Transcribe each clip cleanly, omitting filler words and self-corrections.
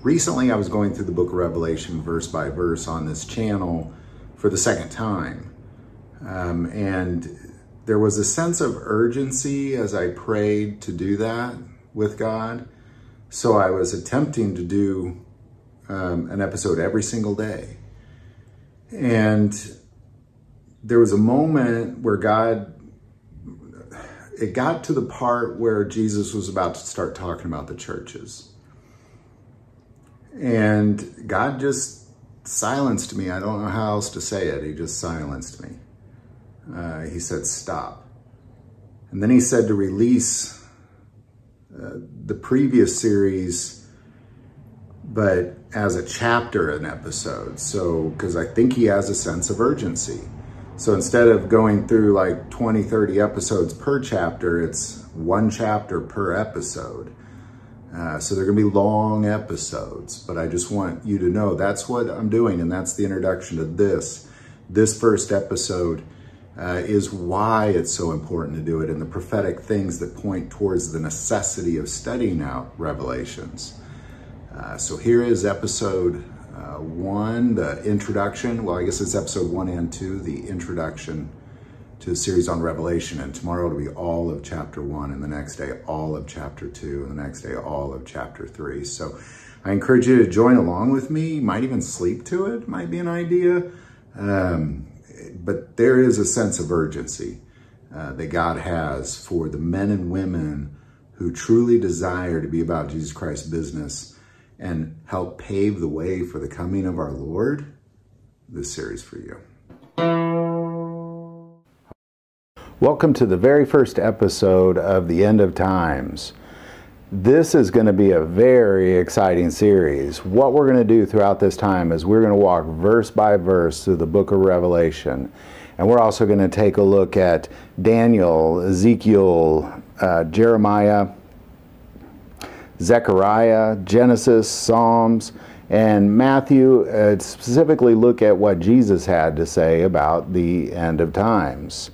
Recently, I was going through the book of Revelation verse by verse on this channel for the second time. And there was a sense of urgency as I prayed to do that with God. So I was attempting to do an episode every single day. And there was a moment where it got to the part where Jesus was about to start talking about the churches. And God just silenced me. I don't know how else to say it. He just silenced me. He said, stop. And then he said to release the previous series, but as a chapter, an episode. So, because I think he has a sense of urgency. So instead of going through like 20, 30 episodes per chapter, it's one chapter per episode. So they're going to be long episodes, but I just want you to know that's what I'm doing, and that's the introduction to this. This first episode is why it's so important to do it, and the prophetic things that point towards the necessity of studying out Revelations. So here is episode 1, the introduction. Well, I guess it's episode 1 and 2, the introduction to the series on Revelation. And tomorrow it'll be all of chapter 1, and the next day all of chapter 2, and the next day all of chapter 3. So I encourage you to join along with me. You might even sleep to it, might be an idea. But there is a sense of urgency that God has for the men and women who truly desire to be about Jesus Christ's business and help pave the way for the coming of our Lord. This series for you. Welcome to the very first episode of The End of Times. This is going to be a very exciting series. What we're going to do throughout this time is we're going to walk verse by verse through the book of Revelation. And we're also going to take a look at Daniel, Ezekiel, Jeremiah, Zechariah, Genesis, Psalms, and Matthew, specifically look at what Jesus had to say about the end of times.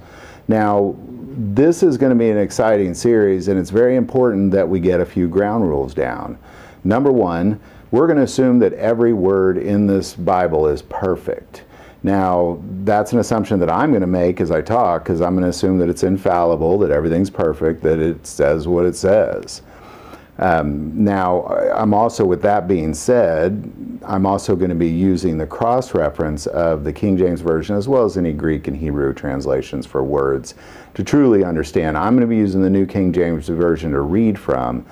Now, this is going to be an exciting series, and it's very important that we get a few ground rules down. Number one, we're going to assume that every word in this Bible is perfect. Now, that's an assumption that I'm going to make as I talk, because I'm going to assume that it's infallible, that everything's perfect, that it says what it says. Now, I'm also, with that being said, I'm also going to be using the cross-reference of the King James Version as well as any Greek and Hebrew translations for words to truly understand. I'm going to be using the New King James Version to read from,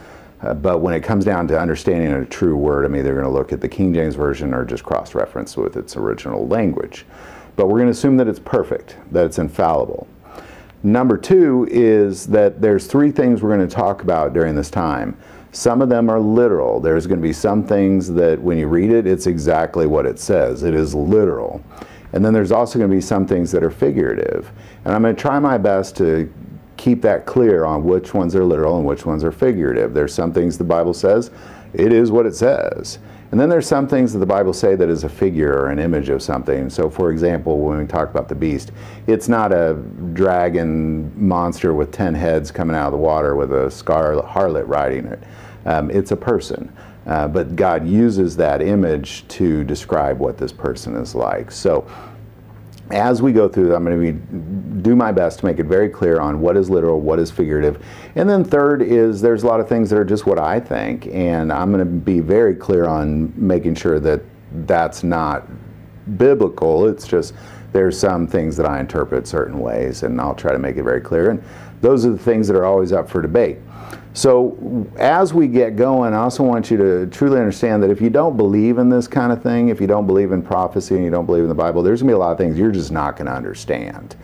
but when it comes down to understanding a true word, I'm either going to look at the King James Version or just cross-reference with its original language. But we're going to assume that it's perfect, that it's infallible. Number two is that there's three things we're going to talk about during this time. Some of them are literal. There's going to be some things that when you read it, it's exactly what it says. It is literal. And then there's also going to be some things that are figurative. And I'm going to try my best to keep that clear on which ones are literal and which ones are figurative. There's some things the Bible says, it is what it says. And then there's some things that the Bible say that is a figure or an image of something. So for example, when we talk about the beast, it's not a dragon monster with 10 heads coming out of the water with a scarlet harlot riding it. It's a person. But God uses that image to describe what this person is like. So as we go through, I'm going to do my best to make it very clear on what is literal, what is figurative. And then third is there's a lot of things that are just what I think, and I'm going to be very clear on making sure that that's not biblical. It's just there's some things that I interpret certain ways, and I'll try to make it very clear. And those are the things that are always up for debate. So as we get going, I also want you to truly understand that if you don't believe in this kind of thing, if you don't believe in prophecy and you don't believe in the Bible, there's going to be a lot of things you're just not going to understand.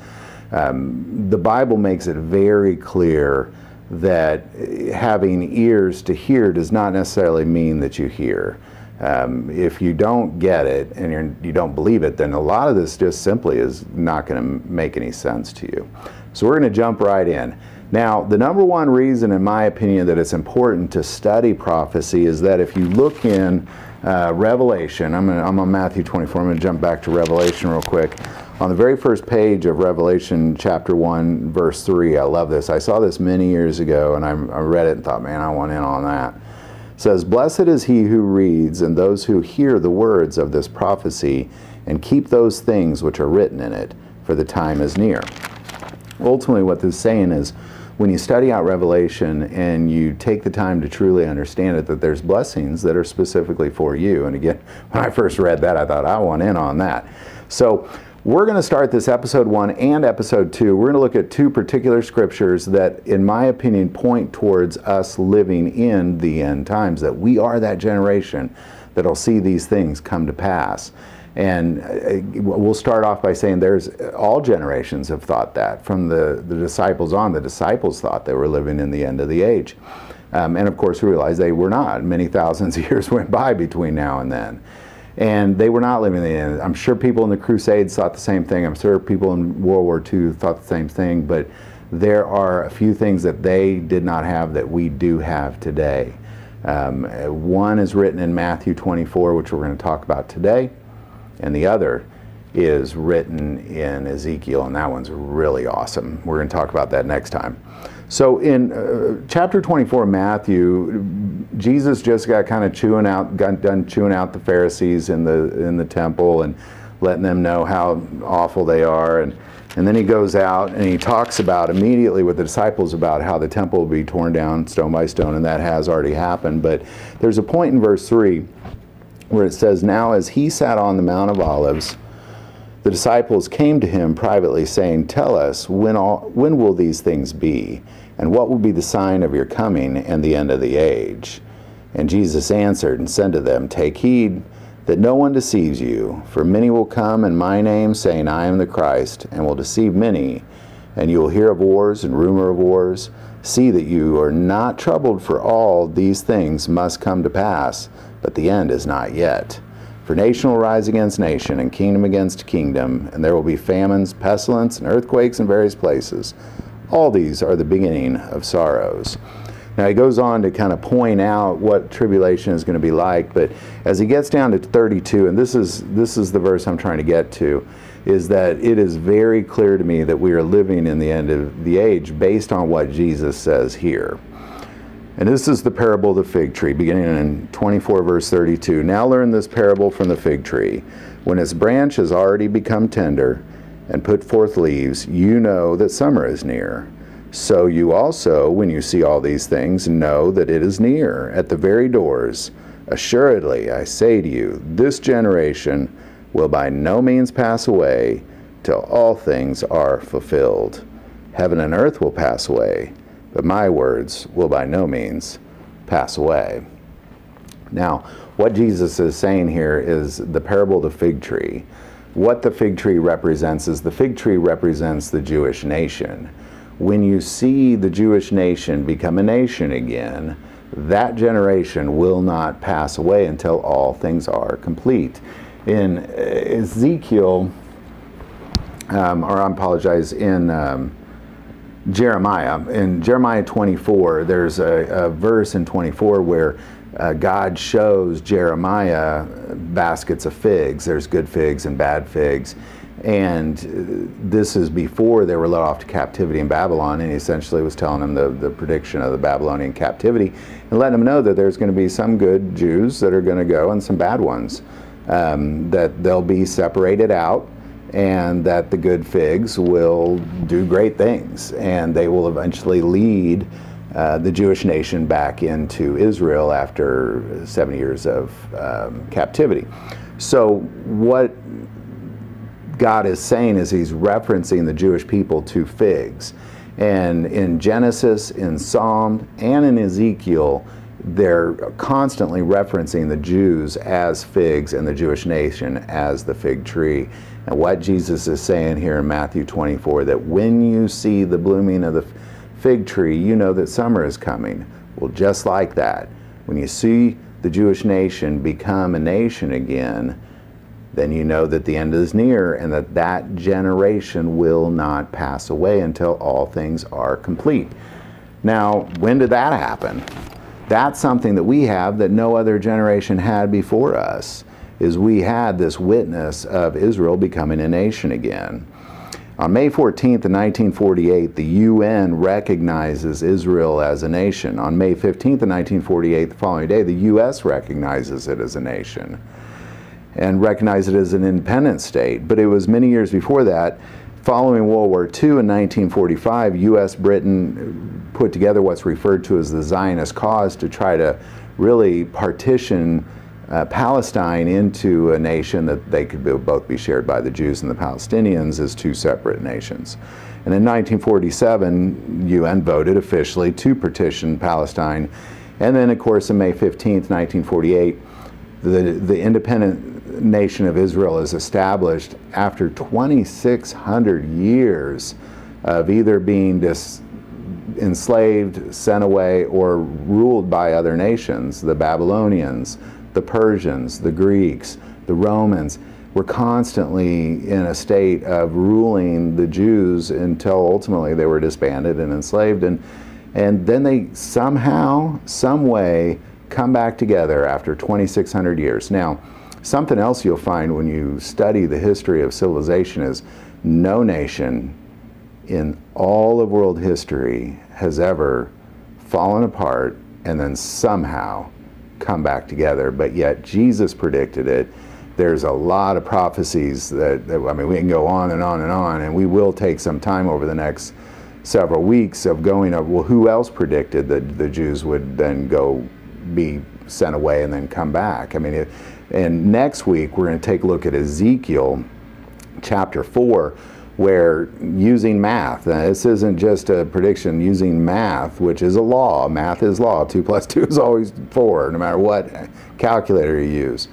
The Bible makes it very clear that having ears to hear does not necessarily mean that you hear. If you don't get it and you don't believe it, then a lot of this just simply is not going to make any sense to you. So we're going to jump right in. Now, the number one reason, in my opinion, that it's important to study prophecy is that if you look in Revelation, I'm on Matthew 24, I'm going to jump back to Revelation real quick. On the very first page of Revelation chapter 1, verse 3, I love this. I saw this many years ago, and I read it and thought, man, I want in on that. says, "Blessed is he who reads and those who hear the words of this prophecy and keep those things which are written in it, for the time is near." Ultimately, what this is saying is, when you study out Revelation and you take the time to truly understand it, that there's blessings that are specifically for you. And again, when I first read that, I thought, I want in on that. So we're going to start this episode 1 and episode 2. We're going to look at 2 particular scriptures that, in my opinion, point towards us living in the end times, that we are that generation that'll see these things come to pass. And we'll start off by saying all generations have thought that. From the disciples on, the disciples thought they were living in the end of the age. And of course we realized they were not. Many thousands of years went by between now and then. And they were not living in the end. I'm sure people in the Crusades thought the same thing. I'm sure people in World War II thought the same thing. But there are a few things that they did not have that we do have today. One is written in Matthew 24, which we're going to talk about today. And the other is written in Ezekiel, and that one's really awesome. We're going to talk about that next time. So in chapter 24 of Matthew, Jesus just got done chewing out the Pharisees in the temple and letting them know how awful they are. And then he goes out and he talks about immediately with the disciples about how the temple will be torn down stone by stone, and that has already happened. But there's a point in verse 3 where it says, "Now as he sat on the Mount of Olives, the disciples came to him privately, saying, 'Tell us, when will these things be? And what will be the sign of your coming and the end of the age?' And Jesus answered and said to them, 'Take heed that no one deceives you, for many will come in my name, saying, I am the Christ, and will deceive many. And you will hear of wars and rumor of wars. See that you are not troubled, for all these things must come to pass, but the end is not yet. For nation will rise against nation, and kingdom against kingdom, and there will be famines, pestilence, and earthquakes in various places. All these are the beginning of sorrows.'" Now he goes on to kind of point out what tribulation is going to be like, but as he gets down to 32, and this is the verse I'm trying to get to, is that it is very clear to me that we are living in the end of the age based on what Jesus says here. And this is the parable of the fig tree, beginning in 24 verse 32. "Now learn this parable from the fig tree. When its branch has already become tender and put forth leaves, you know that summer is near. So you also, when you see all these things, know that it is near, at the very doors. Assuredly, I say to you, this generation will by no means pass away till all things are fulfilled. Heaven and earth will pass away, but my words will by no means pass away." Now, what Jesus is saying here is the parable of the fig tree. What the fig tree represents is the fig tree represents the Jewish nation. When you see the Jewish nation become a nation again, that generation will not pass away until all things are complete. In Ezekiel, in Jeremiah. In Jeremiah 24, there's a verse in 24 where God shows Jeremiah baskets of figs. There's good figs and bad figs. And this is before they were led off to captivity in Babylon, and he essentially was telling them the prediction of the Babylonian captivity and letting them know that there's going to be some good Jews that are going to go and some bad ones, that they'll be separated out, and that the good figs will do great things, and they will eventually lead the Jewish nation back into Israel after 70 years of captivity. So what God is saying is he's referencing the Jewish people to figs. And in Genesis, in Psalm, and in Ezekiel, they're constantly referencing the Jews as figs and the Jewish nation as the fig tree. And what Jesus is saying here in Matthew 24, that when you see the blooming of the fig tree, you know that summer is coming. Well, just like that, when you see the Jewish nation become a nation again, then you know that the end is near, and that generation will not pass away until all things are complete. Now, when did that happen? That's something that we have that no other generation had before us, is we had this witness of Israel becoming a nation again. On May 14th, 1948, the UN recognizes Israel as a nation. On May 15th, 1948, the following day, the U.S. recognizes it as a nation and recognized it as an independent state. But it was many years before that. Following World War II in 1945, U.S. Britain put together what's referred to as the Zionist cause to try to really partition Palestine into a nation that they could both be shared by the Jews and the Palestinians as two separate nations. And in 1947, UN voted officially to partition Palestine. And then, of course, on May 15th, 1948, the independent nation of Israel is established after 2,600 years of either being enslaved, sent away, or ruled by other nations. The Babylonians, the Persians, the Greeks, the Romans were constantly in a state of ruling the Jews until ultimately they were disbanded and enslaved. And then they somehow, some way, come back together after 2,600 years. Now, something else you'll find when you study the history of civilization is no nation in all of world history has ever fallen apart and then somehow come back together, but yet Jesus predicted it. There's a lot of prophecies that I mean, we can go on and on and on, and we will take some time over the next several weeks of going up, well, who else predicted that the Jews would then go be sent away and then come back? I mean, and next week we're going to take a look at Ezekiel chapter 4, where using math, this isn't just a prediction, using math, which is a law. Math is law. 2 + 2 is always 4, no matter what calculator you use.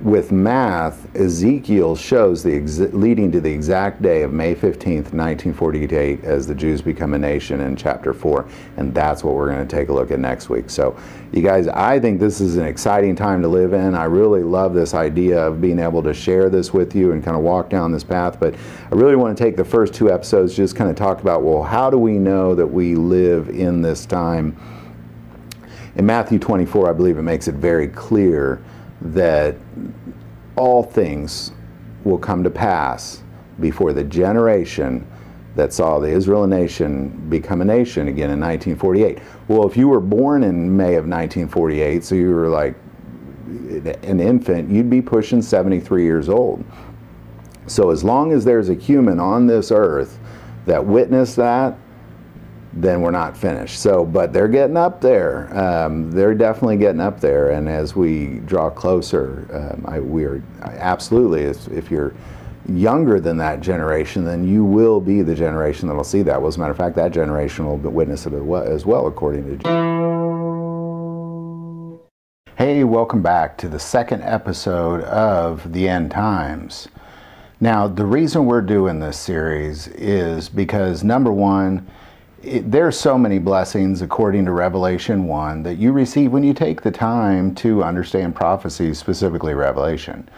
With math, Ezekiel shows leading to the exact day of May 15th, 1948, as the Jews become a nation in chapter 4, and that's what we're going to take a look at next week. So, you guys, I think this is an exciting time to live in. I really love this idea of being able to share this with you and kind of walk down this path, but I really want to take the first 2 episodes, just kind of talk about, well, how do we know that we live in this time? In Matthew 24, I believe it makes it very clear that all things will come to pass before the generation that saw the Israel nation become a nation again in 1948. Well, if you were born in May of 1948, so you were like an infant, you'd be pushing 73 years old. So as long as there's a human on this earth that witnessed that, then we're not finished. So, but they're getting up there. They're definitely getting up there. And as we draw closer, we're absolutely, if you're younger than that generation, then you will be the generation that will see that. Well, as a matter of fact, that generation will witness it as well, according to Jesus. Hey, welcome back to the second episode of The End Times. Now, the reason we're doing this series is because, number one, there's so many blessings according to Revelation 1 that you receive when you take the time to understand prophecy, specifically Revelation.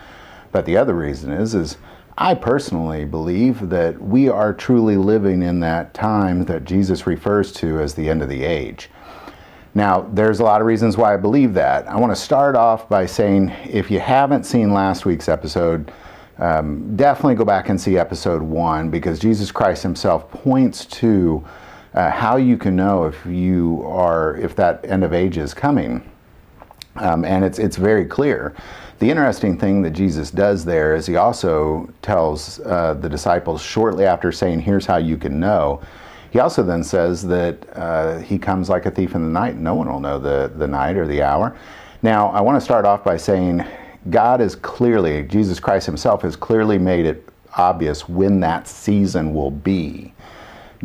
But the other reason is I personally believe that we are truly living in that time that Jesus refers to as the end of the age. Now, there's a lot of reasons why I believe that. I want to start off by saying, if you haven't seen last week's episode, definitely go back and see episode 1, because Jesus Christ himself points to how you can know if that end of age is coming. And it's very clear. The interesting thing that Jesus does there is he also tells the disciples shortly after saying, here's how you can know. He also then says that he comes like a thief in the night. No one will know the night or the hour. Now, I want to start off by saying Jesus Christ himself has clearly made it obvious when that season will be.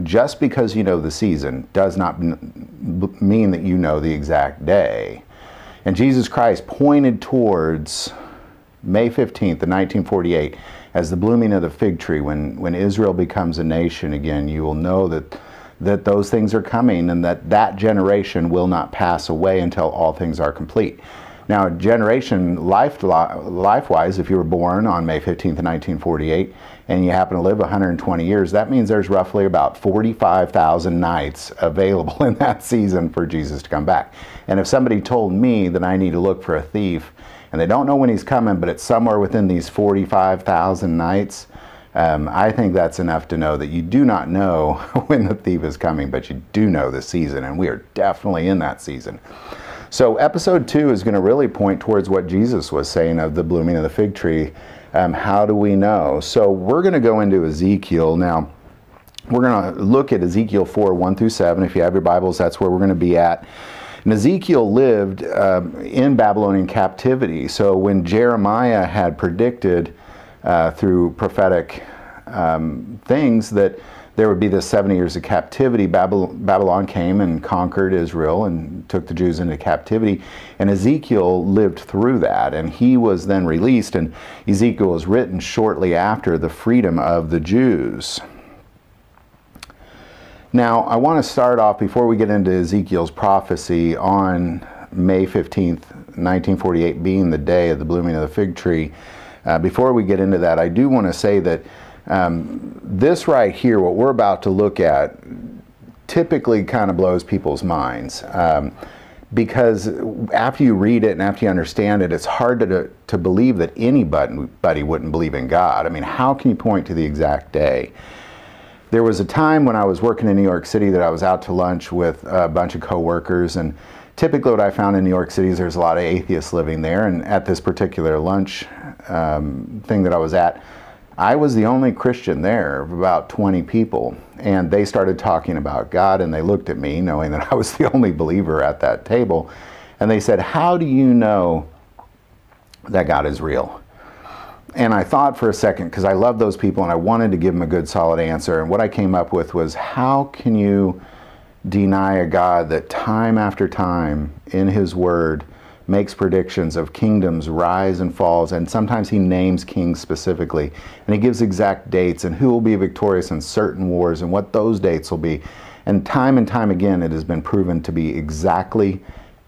Just because you know the season does not mean that you know the exact day. And Jesus Christ pointed towards May 15th, 1948, as the blooming of the fig tree. When Israel becomes a nation again, you will know that those things are coming, and that generation will not pass away until all things are complete. Now, generation life-wise, if you were born on May 15th, 1948, and you happen to live 120 years, that means there's roughly about 45,000 nights available in that season for Jesus to come back. And if somebody told me that I need to look for a thief, and they don't know when he's coming, but it's somewhere within these 45,000 nights, I think that's enough to know that you do not know when the thief is coming, but you do know the season, and we are definitely in that season. So episode 2 is going to really point towards what Jesus was saying of the blooming of the fig tree. How do we know? So we're going to go into Ezekiel. Now, we're going to look at Ezekiel 4, 1 through 7. If you have your Bibles, that's where we're going to be at. And Ezekiel lived in Babylonian captivity. So when Jeremiah had predicted through prophetic things that there would be this 70 years of captivity, Babylon came and conquered Israel and took the Jews into captivity. And Ezekiel lived through that, and he was then released, and Ezekiel was written shortly after the freedom of the Jews. Now, I want to start off, before we get into Ezekiel's prophecy on May 15th, 1948, being the day of the blooming of the fig tree. Before we get into that, I do want to say that this right here, what we're about to look at, typically kind of blows people's minds. Because after you read it and after you understand it, it's hard to believe that anybody wouldn't believe in God. I mean, how can you point to the exact day? There was a time when I was working in New York City that I was out to lunch with a bunch of coworkers, and typically what I found in New York City is there's a lot of atheists living there, and at this particular lunch thing that I was at, I was the only Christian there of about 20 people, and they started talking about God, and they looked at me knowing that I was the only believer at that table, and they said, "How do you know that God is real?" And I thought for a second, because I love those people and I wanted to give them a good solid answer, and what I came up with was, how can you deny a God that time after time in his word makes predictions of kingdoms rise and falls, and sometimes he names kings specifically, and he gives exact dates and who will be victorious in certain wars and what those dates will be. And time again it has been proven to be exactly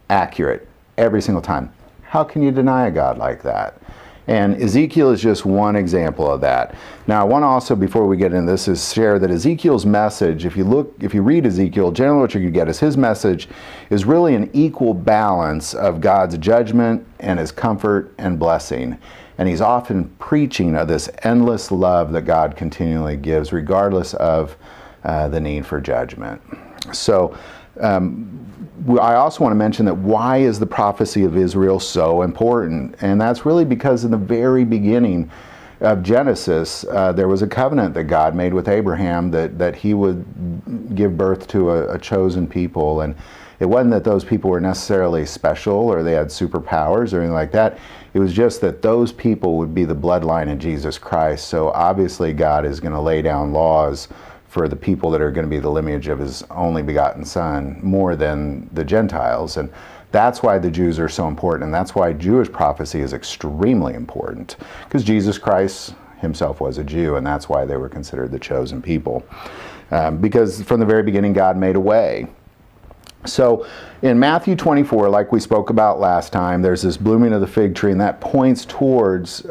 accurate every single time. How can you deny a God like that? And Ezekiel is just one example of that. Now, I want to also, before we get into this, is share that Ezekiel's message, if you read Ezekiel, generally what you're going to get is his message is really an equal balance of God's judgment and his comfort and blessing. And he's often preaching of this endless love that God continually gives, regardless of the need for judgment. So, I also want to mention that why is the prophecy of Israel so important? And that's really because in the very beginning of Genesis, there was a covenant that God made with Abraham that he would give birth to a chosen people. And it wasn't that those people were necessarily special or they had superpowers or anything like that. It was just that those people would be the bloodline of Jesus Christ. So obviously God is going to lay down laws for the people that are going to be the lineage of his only begotten Son, more than the Gentiles. And that's why the Jews are so important, and that's why Jewish prophecy is extremely important, because Jesus Christ himself was a Jew, and that's why they were considered the chosen people. Because from the very beginning, God made a way. So in Matthew 24, like we spoke about last time, there's this blooming of the fig tree, and that points towards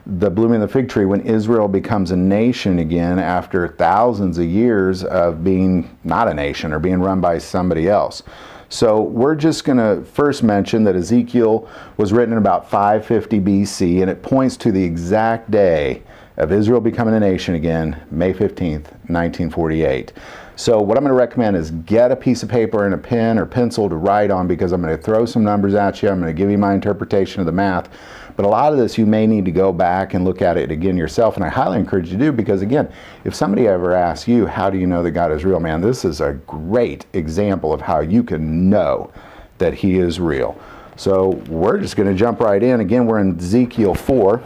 the blooming of the fig tree when Israel becomes a nation again after thousands of years of being not a nation or being run by somebody else. So we're just going to first mention that Ezekiel was written in about 550 BC, and it points to the exact day of Israel becoming a nation again, May 15th, 1948. So what I'm going to recommend is get a piece of paper and a pen or pencil to write on, because I'm going to throw some numbers at you. I'm going to give you my interpretation of the math. But a lot of this you may need to go back and look at it again yourself, and I highly encourage you to do, because again, if somebody ever asks you, how do you know that God is real, man, this is a great example of how you can know that he is real. So we're just going to jump right in. Again, we're in Ezekiel 4.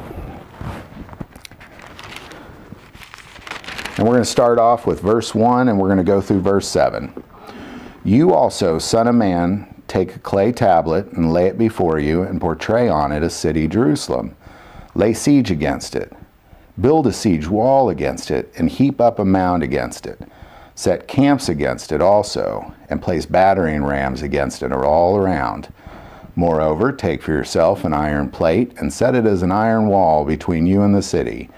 And we're going to start off with verse 1, and we're going to go through verse 7. You also, son of man, take a clay tablet and lay it before you, and portray on it a city, Jerusalem. Lay siege against it. Build a siege wall against it, and heap up a mound against it. Set camps against it also, and place battering rams against it all around. Moreover, take for yourself an iron plate, and set it as an iron wall between you and the city.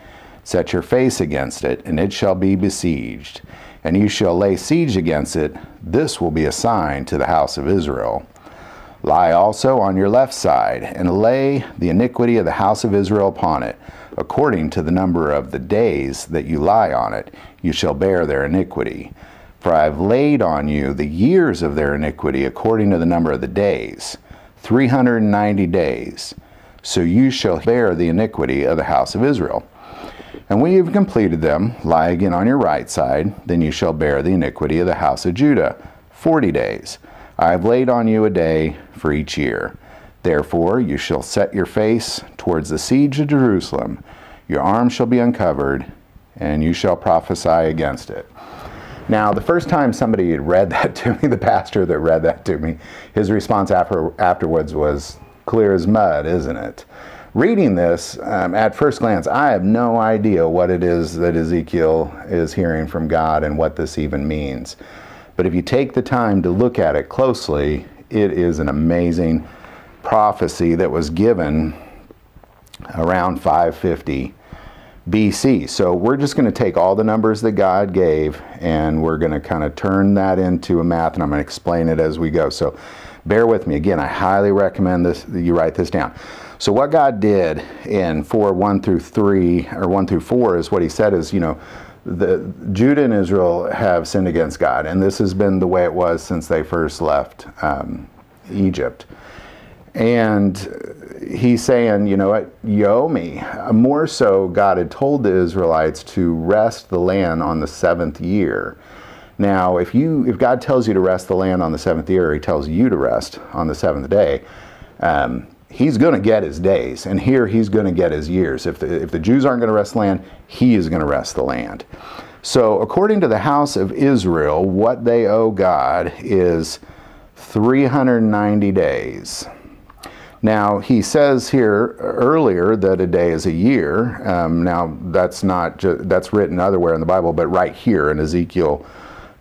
Set your face against it, and it shall be besieged. And you shall lay siege against it. This will be a sign to the house of Israel. Lie also on your left side, and lay the iniquity of the house of Israel upon it. According to the number of the days that you lie on it, you shall bear their iniquity. For I have laid on you the years of their iniquity according to the number of the days, 390 days. So you shall bear the iniquity of the house of Israel. And when you have completed them, lie again on your right side, then you shall bear the iniquity of the house of Judah, 40 days. I have laid on you a day for each year. Therefore you shall set your face towards the siege of Jerusalem. Your arm shall be uncovered, and you shall prophesy against it. Now, the first time somebody had read that to me, the pastor that read that to me, his response afterwards was clear as mud, isn't it? Reading this, at first glance, I have no idea what it is that Ezekiel is hearing from God and what this even means. But if you take the time to look at it closely, it is an amazing prophecy that was given around 550 BC. So we're just going to take all the numbers that God gave, and we're going to kind of turn that into a math, and I'm going to explain it as we go. So bear with me. Again, I highly recommend this, that you write this down. So what God did in 1 through 4 is what he said is, you know, Judah and Israel have sinned against God, and this has been the way it was since they first left Egypt. And he's saying, you know what, you owe me. More so, God had told the Israelites to rest the land on the 7th year. Now, if God tells you to rest the land on the 7th year, or he tells you to rest on the 7th day, he's going to get his days, and here he's going to get his years. If the Jews aren't going to rest the land, he is going to rest the land. So according to the house of Israel, what they owe God is 390 days. Now, he says here earlier that a day is a year. Now, that's written otherwhere in the Bible, but right here in Ezekiel,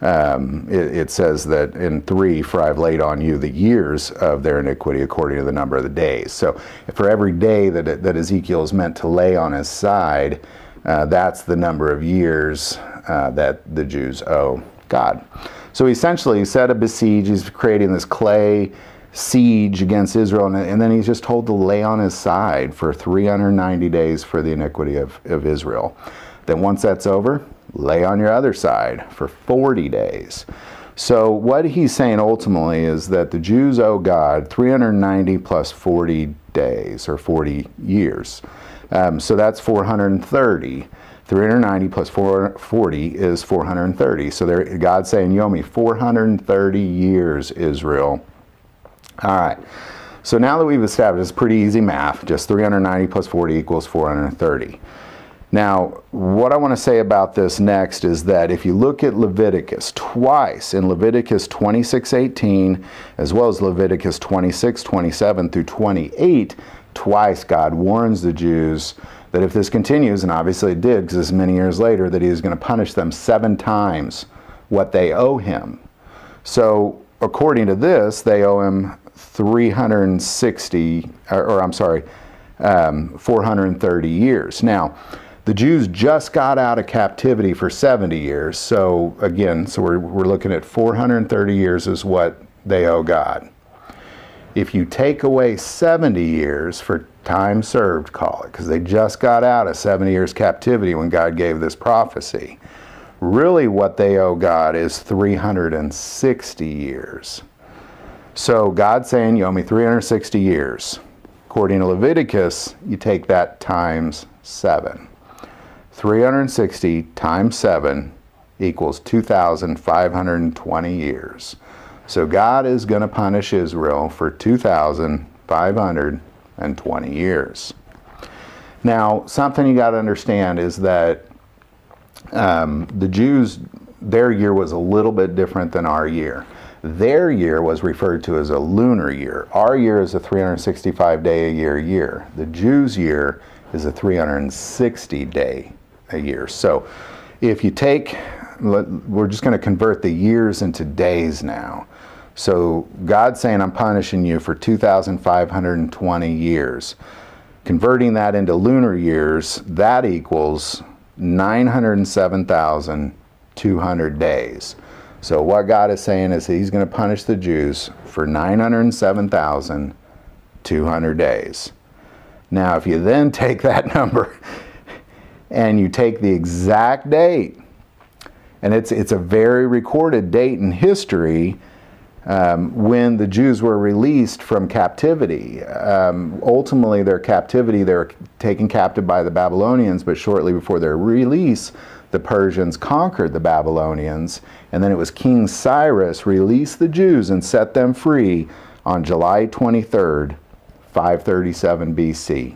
it says that in 3, for I've laid on you the years of their iniquity according to the number of the days. So for every day that Ezekiel is meant to lay on his side, that's the number of years that the Jews owe God. So essentially, he set a besiege. He's creating this clay siege against Israel, and then he's just told to lay on his side for 390 days for the iniquity of Israel. Then once that's over, lay on your other side for 40 days. So what he's saying ultimately is that the Jews owe God 390 plus 40 days, or 40 years. So that's 430. 390 plus 440 is 430. So God's saying, you owe me 430 years, Israel. All right, so now that we've established, it's pretty easy math, just 390 plus 40 equals 430. Now, what I want to say about this next is that if you look at Leviticus, twice in Leviticus 26:18, as well as Leviticus 26:27 through 28, twice God warns the Jews that if this continues, and obviously it did because it's many years later, that he is going to punish them 7 times what they owe him. So according to this, they owe him 430 years. Now, the Jews just got out of captivity for 70 years. So again, we're looking at 430 years is what they owe God. If you take away 70 years for time served, call it, because they just got out of 70 years captivity when God gave this prophecy, really what they owe God is 360 years. So God's saying, you owe me 360 years. According to Leviticus, you take that times 7. 360 times 7 equals 2,520 years. So God is going to punish Israel for 2,520 years. Now, something you got to understand is that the Jews, their year was a little bit different than our year. Their year was referred to as a lunar year. Our year is a 365-day-a-year year. The Jews' year is a 360-day-a-year. So if you take, we're just going to convert the years into days now. So God's saying, I'm punishing you for 2,520 years. Converting that into lunar years, that equals 907,200 days. So what God is saying is he's going to punish the Jews for 907,200 days. Now, if you then take that number and you take the exact date, and it's a very recorded date in history, when the Jews were released from captivity. Ultimately, their captivity, they were taken captive by the Babylonians, but shortly before their release, the Persians conquered the Babylonians, and then it was King Cyrus released the Jews and set them free on July 23rd, 537 BC.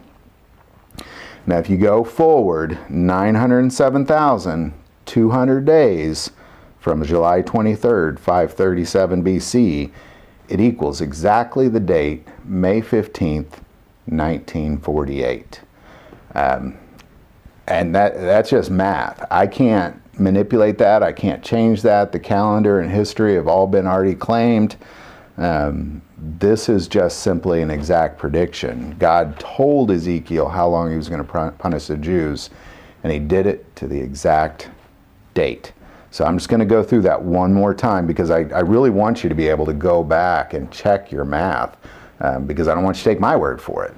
Now, if you go forward 907,200 days from July 23rd, 537 BC, it equals exactly the date, May 15th, 1948. And that's just math. I can't manipulate that. I can't change that. The calendar and history have all been already claimed. This is just simply an exact prediction. God told Ezekiel how long he was going to punish the Jews, and he did it to the exact date. So I'm just going to go through that one more time because I really want you to be able to go back and check your math because I don't want you to take my word for it.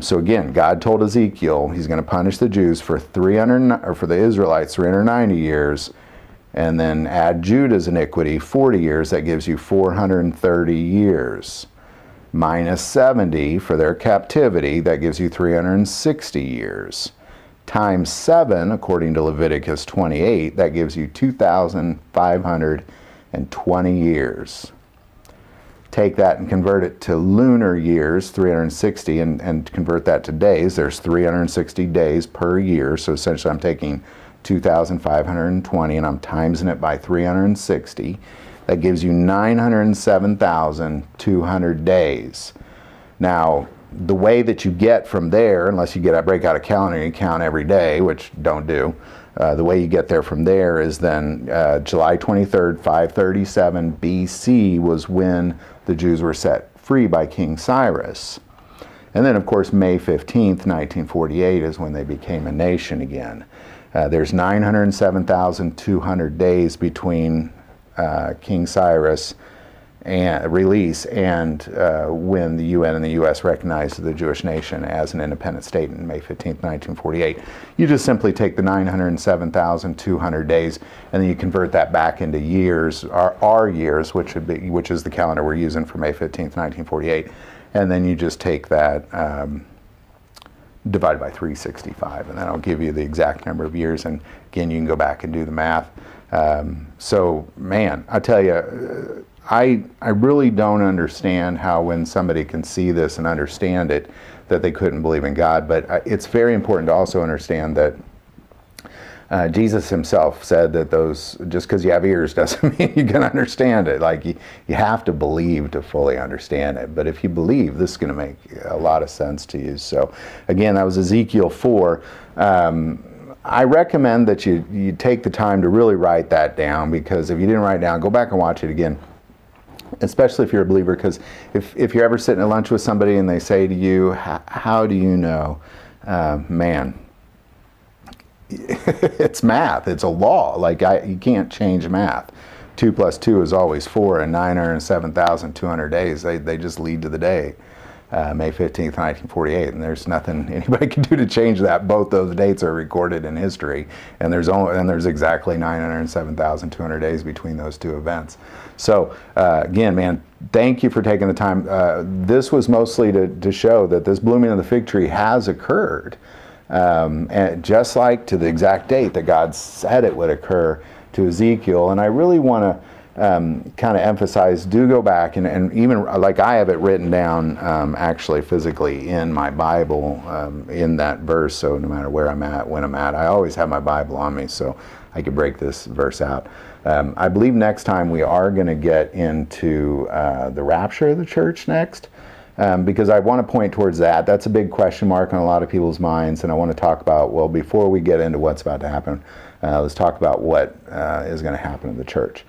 So again, God told Ezekiel he's going to punish the Jews for the Israelites 390 years, and then add Judah's iniquity 40 years. That gives you 430 years. Minus 70 for their captivity, that gives you 360 years. Times 7, according to Leviticus 28, that gives you 2,520 years. Take that and convert it to lunar years, 360, and convert that to days. There's 360 days per year, so essentially I'm taking 2,520 and I'm timesing it by 360. That gives you 907,200 days. Now, the way that you get from there, unless you break out a calendar and you count every day, which don't do, the way you get there from there is then July 23rd, 537 BC was when the Jews were set free by King Cyrus. And then, of course, May 15th, 1948 is when they became a nation again. There's 907,200 days between King Cyrus and release and when the UN and the US recognized the Jewish nation as an independent state in May 15th, 1948. You just simply take the 907,200 days and then you convert that back into years, our years, which is the calendar we're using for May 15th, 1948, and then you just take that divided by 365, and that'll give you the exact number of years. And again, you can go back and do the math. So, man, I tell you, I really don't understand how when somebody can see this and understand it, that they couldn't believe in God. But it's very important to also understand that Jesus himself said that just because you have ears doesn't mean you can understand it. Like, you have to believe to fully understand it. But if you believe, this is going to make a lot of sense to you. So, again, that was Ezekiel 4. I recommend that you take the time to really write that down, because if you didn't write it down, go back and watch it again. Especially if you're a believer, because if you're ever sitting at lunch with somebody and they say to you, how do you know? Man, it's math. It's a law. Like, you can't change math. 2 + 2 is always 4, and 907,200 days, they just lead to the day. May 15th, 1948, and there's nothing anybody can do to change that. Both those dates are recorded in history, and there's exactly 907,200 days between those two events. So again, man, thank you for taking the time. This was mostly to show that this blooming of the fig tree has occurred, and just like to the exact date that God said it would occur to Ezekiel. And I really want to kind of emphasize, do go back and even like I have it written down actually physically in my Bible in that verse. So no matter where I'm at, when I'm at, I always have my Bible on me so I could break this verse out. I believe next time we are going to get into the rapture of the church next, because I want to point towards that. That's a big question mark on a lot of people's minds, and I want to talk about, well, before we get into what's about to happen, let's talk about what is going to happen in the church.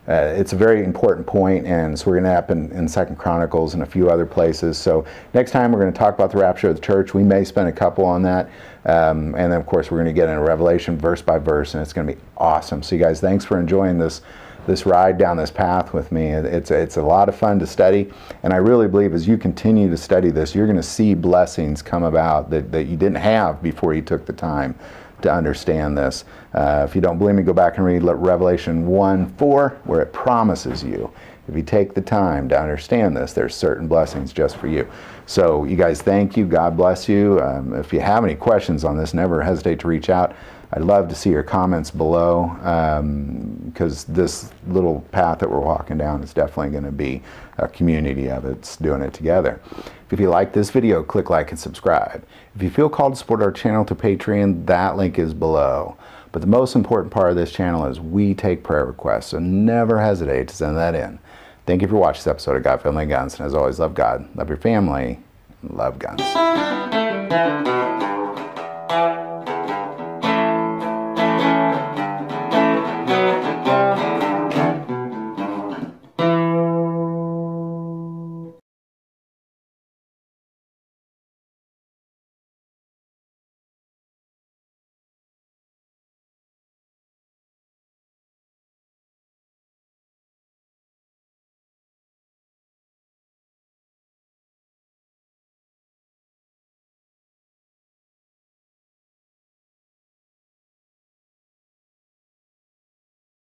It's a very important point, and so we're going to happen in 2 Chronicles and a few other places. So next time we're going to talk about the rapture of the church. We may spend a couple on that, and then of course we're going to get into Revelation verse by verse, and it's going to be awesome. So you guys, thanks for enjoying this this ride down this path with me. It's a lot of fun to study, and I really believe as you continue to study this, you're going to see blessings come about that you didn't have before you took the time to understand this. If you don't believe me, go back and read Revelation 1:4, where it promises you, if you take the time to understand this, there's certain blessings just for you. So you guys, thank you. God bless you. If you have any questions on this, never hesitate to reach out. I'd love to see your comments below, because this little path that we're walking down is definitely going to be a community of it's doing it together. If you like this video, click like and subscribe. If you feel called to support our channel to Patreon, that link is below. But the most important part of this channel is we take prayer requests, so never hesitate to send that in. Thank you for watching this episode of God, Family, and Guns. And as always, love God, love your family, and love guns.